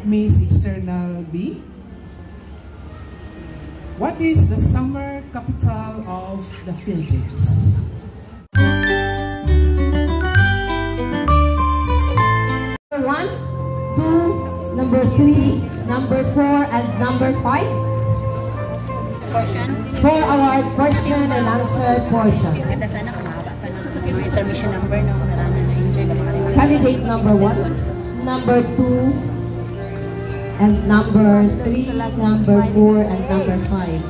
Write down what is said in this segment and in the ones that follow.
Miss External B. What is the summer capital of the Philippines? Number 1, 2, number 3, number 4, and number 5. Portion? For our question and answer portion. Ganda sana kung mahaba pa ng intermission number no? Na-enjoy ka mga Candidate number 1, number 2, and number 3, number 4, and number 5.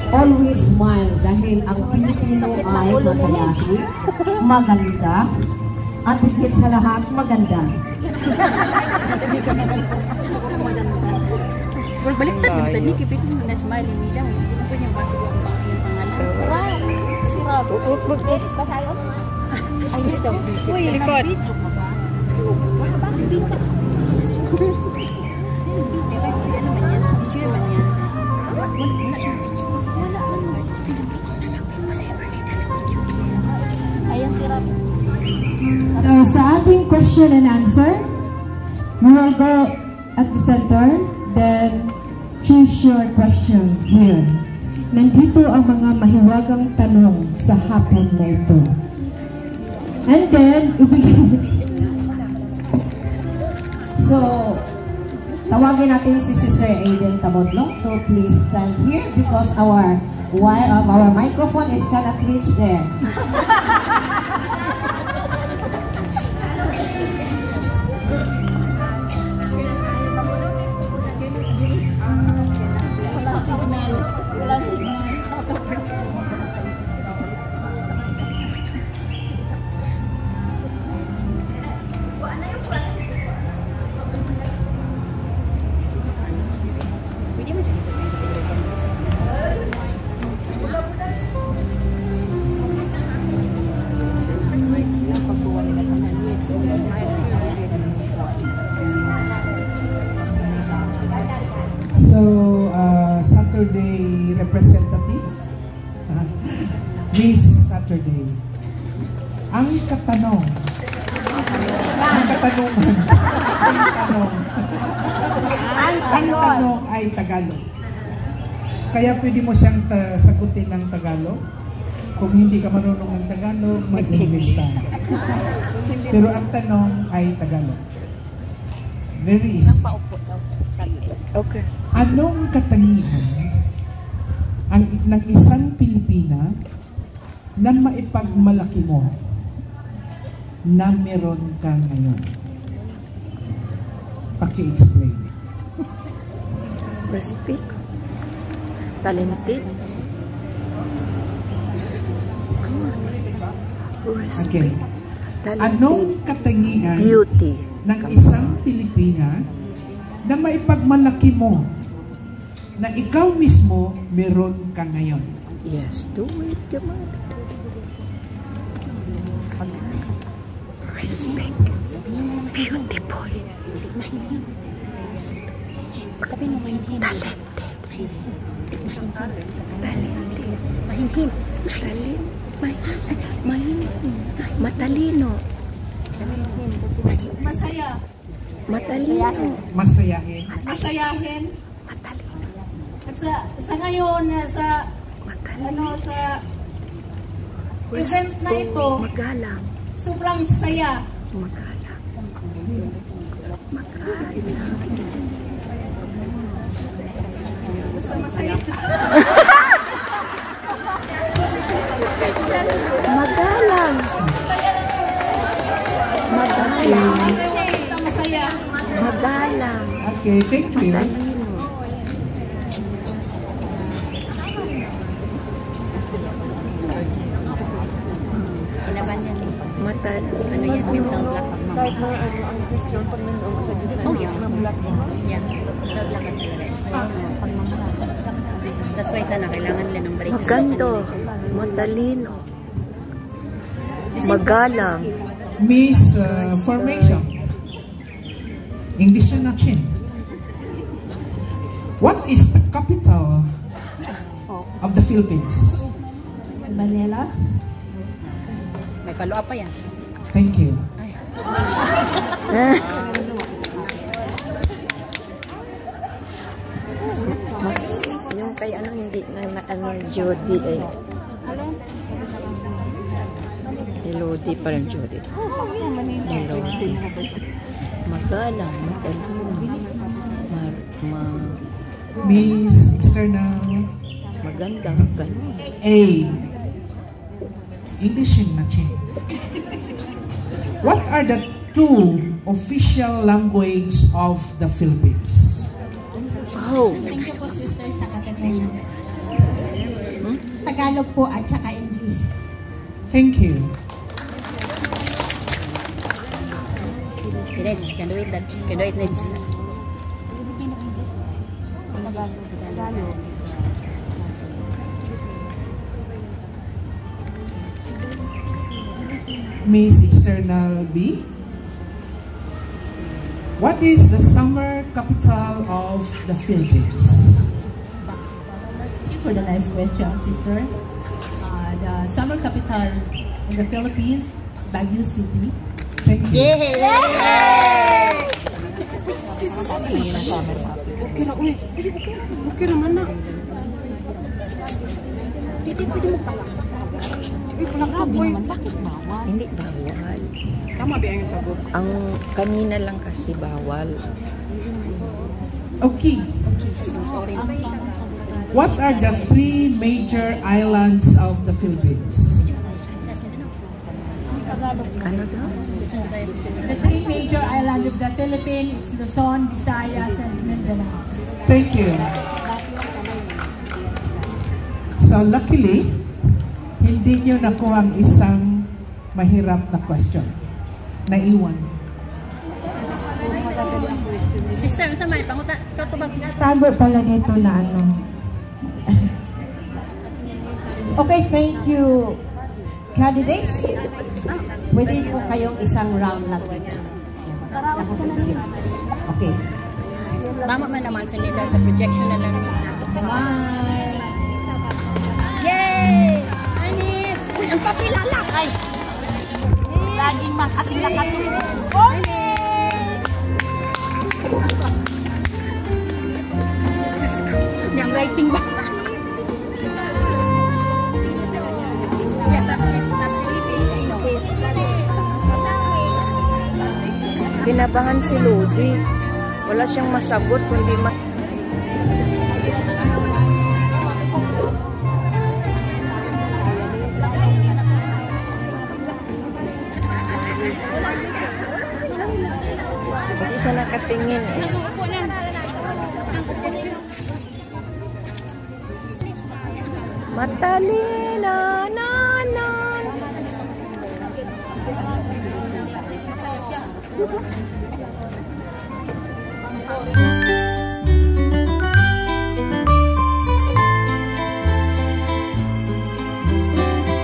Always smile dahil ang Pilipino ay masayahin, maganda, at higit sa lahat maganda. Baliktad mo sa Nikki, pwede mo na-smiling nila. Hindi po niya basa yung pangalan. Wow! Si Rob. Mag-edit ba sa'yo? Ay, ito. Uy, likod. Ayan si Rob. So, sa ating question and answer, we will go at the center, then choose your question here. Nandito ang mga mahiwagang tanong sa hapon na ito. And then, So, tawagin natin si Sister Aiden Tabodlong to please stand here because our microphone is cannot reach there. Saturday representative, Miss Saturday. Ang katanungan ay Tagalog. Kaya pwede mo siyang sagutin ng Tagalog. Kung hindi ka marunong ng Tagalog, mag-English ka. Pero ang tanong ay Tagalog. Very easy. Okay. Anong katangian ng isang Pilipina na maipagmalaki mo na meron ka ngayon? Paki-explain. Respect. Talented. Respect. Okay. Talented. Anong katangian Beauty. ng isang Pilipina na maipagmalaki mo na ikaw mismo meron ka ngayon? Yes, do it. Come on. Respect. Beautiful. Sabihin mo mahinhin. Talented. Mahinhin. Mahinhin. Matalino. Masaya. Matalino. Masayahin. Masayahin. Matalino. At sa ngayon, sa event na ito, Magalang. sobrang saya. Magalang. Basta masaya. Magalang. Basta masaya. Magalang. Okay, thank you. Matal. Ano yan? Mental block. Kahit mga ang question, pag nandoon sa gilid, Oh, yeah. block mo. Yeah. Mental block ang talaga. That's why sana kailangan nila ng break. Maganda. Matalino. Magalang. Miss Formation. English na chin. What is the capital of the Philippines? Manila. May follow-up pa yan. Thank you. Ay, Yung kay ano, hindi na ano, Jody eh. Elodie pa rin, Jody. Elodie. Magalang, matalino. Miss External Maganda, ganun. A. English in Machin. What are the two official language of the Philippines? Oh, Thank you po, sister, sa katanungan. Tagalog po at saka English. Thank you. Reds, can do it, Reds. Miss External B. What is the summer capital of the Philippines? Thank you for the nice question, sister. The summer capital in the Philippines is Baguio City. Thank you. Okay na, uy. Okay naman na. Hindi pwede mo pala. hindi bawal. Tama ba yung sagot? Ang kanina lang kasi bawal. Okay. What are the three major islands of the Philippines? Ano ba? The three major islands of the Philippines is Luzon, Visayas, and Mindanao. Thank you. So luckily, hindi nyo nakuha ang isang mahirap na question. Naiwan. Sister, sa may panguta, katubag sister. Tago pala dito na ano. Okay, thank you, candidates. Pwede po kayong isang round lang dito. Nakusiksik. Okay. Tama man naman sa nila sa projection na lang. Bye! Yay! Anis! Ang papilala! Ay! Laging makasila kasi. Yung writing ba? Kinabahan si Lodi. Wala siyang masagot kundi hindi siya nakatingin eh. Matalina nanan.